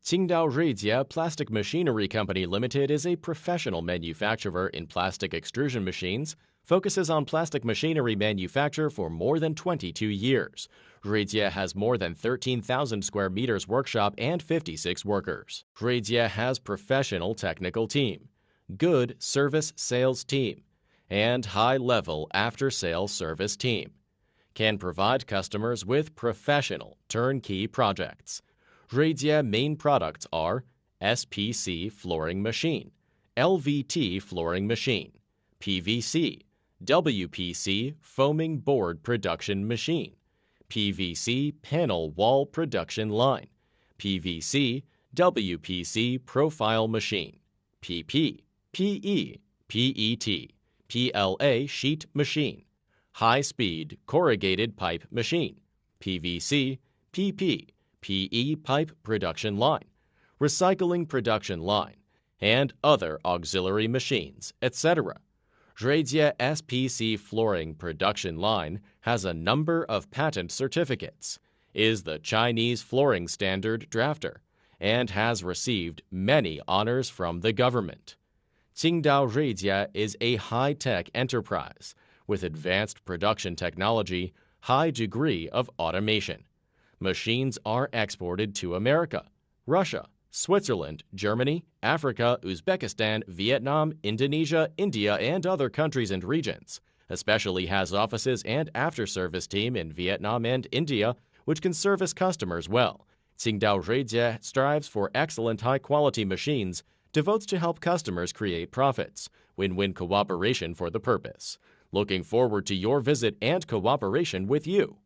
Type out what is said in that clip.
Qingdao Ruijie Plastic Machinery Company Limited is a professional manufacturer in plastic extrusion machines, focuses on plastic machinery manufacture for more than 22 years. Ruijie has more than 13,000 square meters workshop and 56 workers. Ruijie has professional technical team, good service sales team, and high-level after-sales service team. Can provide customers with professional turnkey projects. Ruijie main products are SPC flooring machine, LVT flooring machine, PVC, WPC foaming board production machine, PVC panel wall production line, PVC, WPC profile machine, PP, PE, PET, PLA sheet machine, high-speed corrugated pipe machine, PVC, PP, PE pipe production line, recycling production line, and other auxiliary machines, etc. Ruijie SPC flooring production line has a number of patent certificates, is the Chinese flooring standard drafter, and has received many honors from the government. Qingdao Ruijie is a high-tech enterprise with advanced production technology, high degree of automation. Machines are exported to America, Russia, Switzerland, Germany, Africa, Uzbekistan, Vietnam, Indonesia, India, and other countries and regions. Especially has offices and after-service team in Vietnam and India, which can service customers well. Qingdao Ruijie strives for excellent high-quality machines, devotes to help customers create profits, win-win cooperation for the purpose. Looking forward to your visit and cooperation with you.